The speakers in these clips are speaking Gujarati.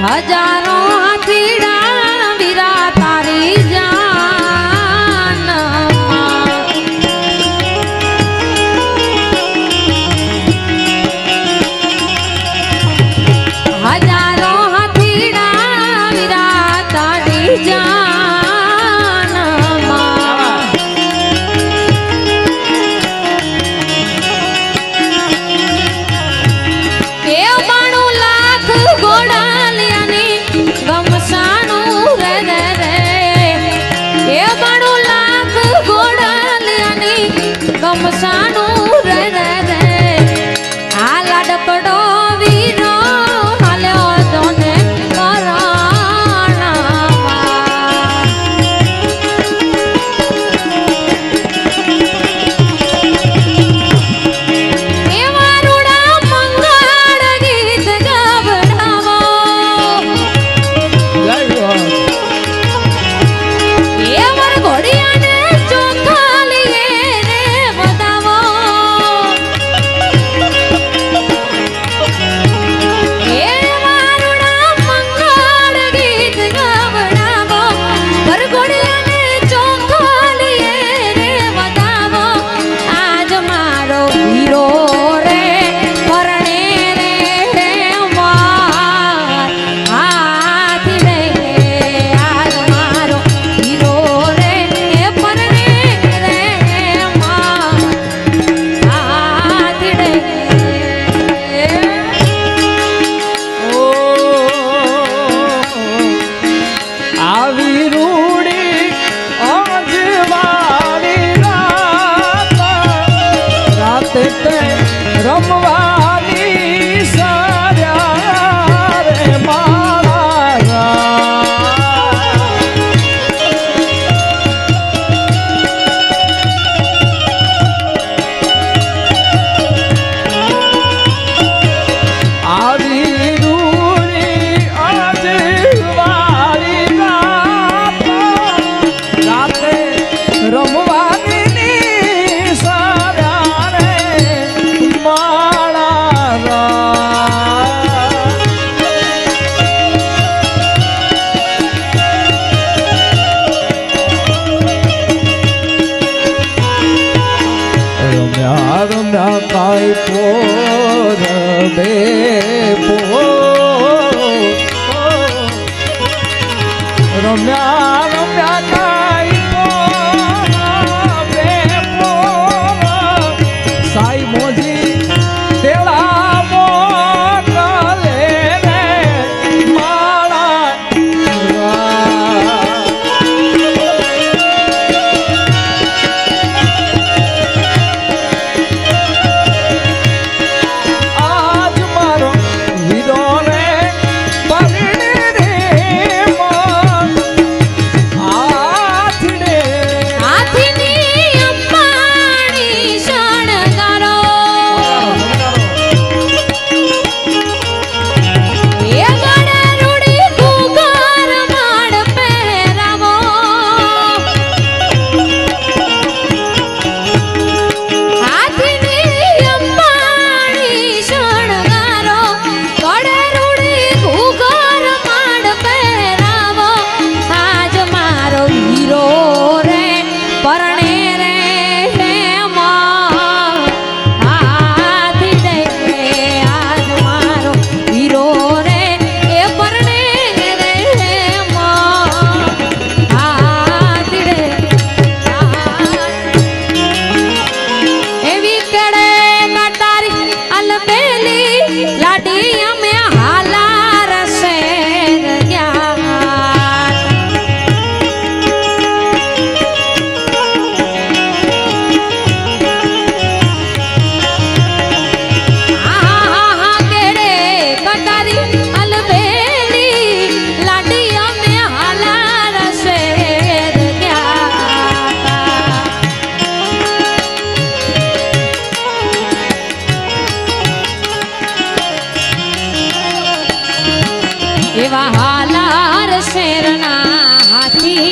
હજારો હાથીડા વીરા તારી જાન હજારો હાથીડા વીરા તારી જાન એ 92 લાખ ઘોડાલિયાની ગમસાનું રે રે રે એ 92 લાખ ઘોડાલિયાની ગમસાનું રે રે રે આ લાડકડો વીરો હાલ્યો જોને રમવાની સાર્યા રે મારા આવી રૂડી આજ વાળી રાતે રમવાની રમ્યા કાઈ પોર બે રમ્યા રમ્યા કાઈ પોર બે સાઈ મોજી તેલા મોકલે રે મારા એવા હાલાર શેરના હાથી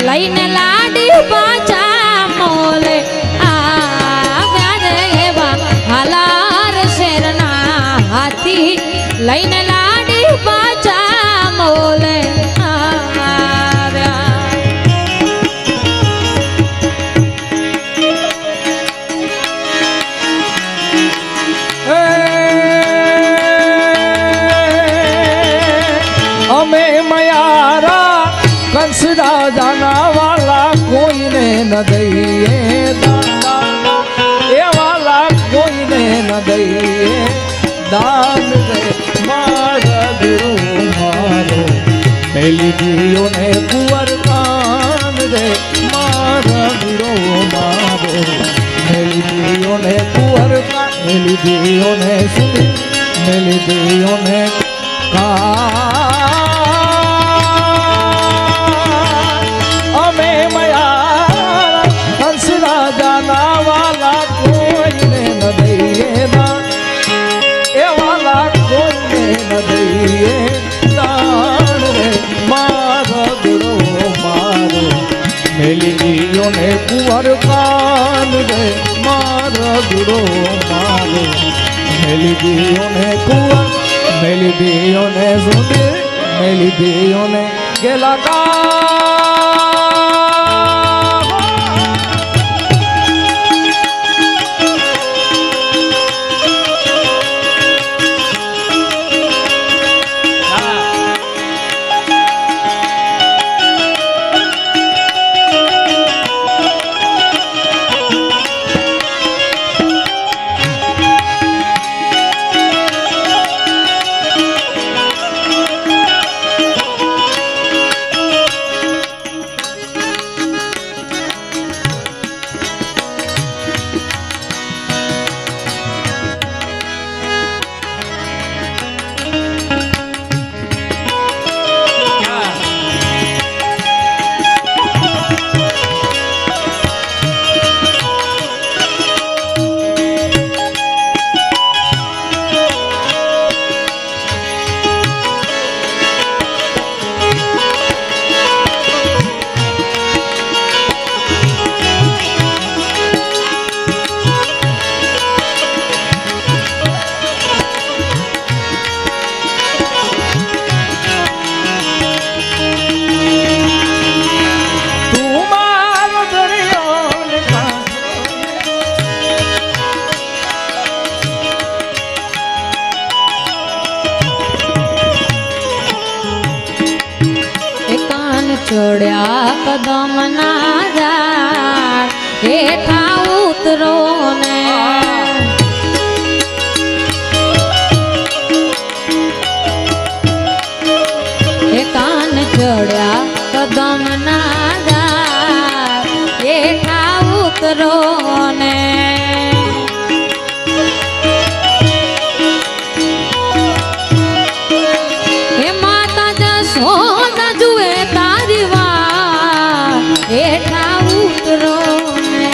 લઈને લાડી પાછા મોલે આવ્યા રે એવા હાલાર શેરના હાથી લઈને લાડી પાછા મેલી દિયો ને કુંવર કાન રે મારા વીરો મારો મેલી દિયો ને કુંવર કાન મેલી દિયો ને સુની મેલી દિયો ને અમે મયા હંસ રાજાના વાલા કોઈને ન દઈએ દાન એ વાલા કોઈને ન દઈએ દાન રે મારો ગુરુ મારો મેલી દિયો ને કુંવર કાન રે મારો ગુરુ મારો મેલી દિયો ને કુંવર મેલી દિયો ને સુંદર મેલી દિયો ને ગેલા છોડ્યા કદમ ના ઝાડ હેઠા ઉતરો ને એ કાન છોડ્યા કદમ ના ઝાડ હેઠા ઉતરો ને હે માતા જશોદા જુએ તારી વાત હેઠા ઉતરો ને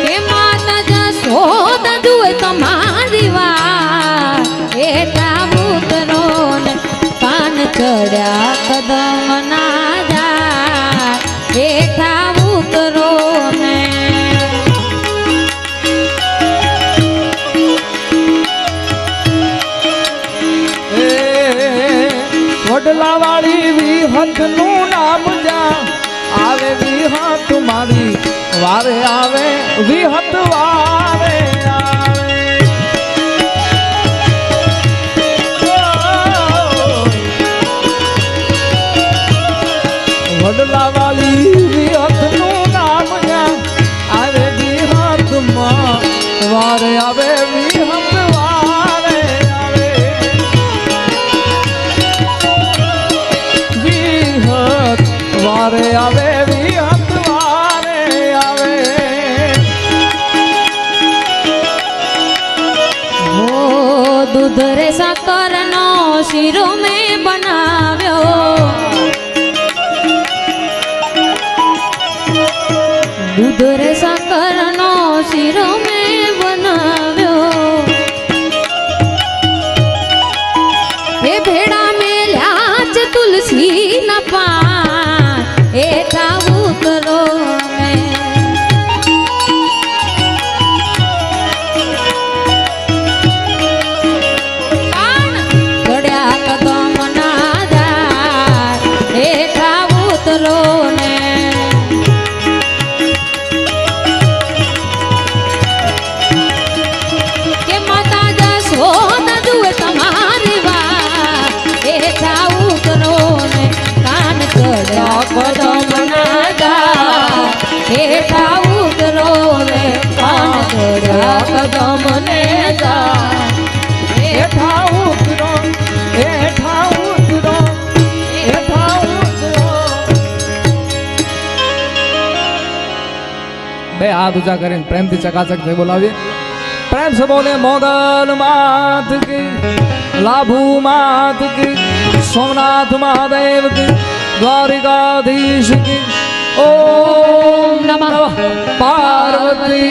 હે માતા જશોદા જુએ તમારી વાત હેઠા ઉતરો ને કાન ચડ્યા કદમ ના જા હેઠા ઉતરો ને વડલા વાળી વિહત નું નામ જા આવે વિહત મારી વારે આવે વિહત વારે આવે વડલા વાળી વિહત નું નામ જા આવે વિહત માં વારે આવે વિહત વારે આવે વારે આવે વિહત વારે આવે હો દૂધ રે સાકર નો શીરો મેં બનાવ્યો દૂધ રે સાકર નો શીરો મેં બનાવ્યો હે ભેડા મેલ્યા છે તુલસી ના પાન હેઠા ઉતરો ને કાન ચડ્યા કદમ ના જા હેઠા ઉતરો ને કે માતા જશોદા જુએ તમારી વાત હેઠા ઉતરો ને કાન ચડ્યા કદમ ના જા હેઠા ઉતરો ને કાન ચડ્યા કદમ ને જા हाथ ऊंचा કરીને પ્રેમથી ચકાચક થઈ બોલાવીએ प्रेम से बोले मोगल मात की लाभू मात की सोमनाथ महादेव की द्वारिकाधीश की ओम नमः पार्वती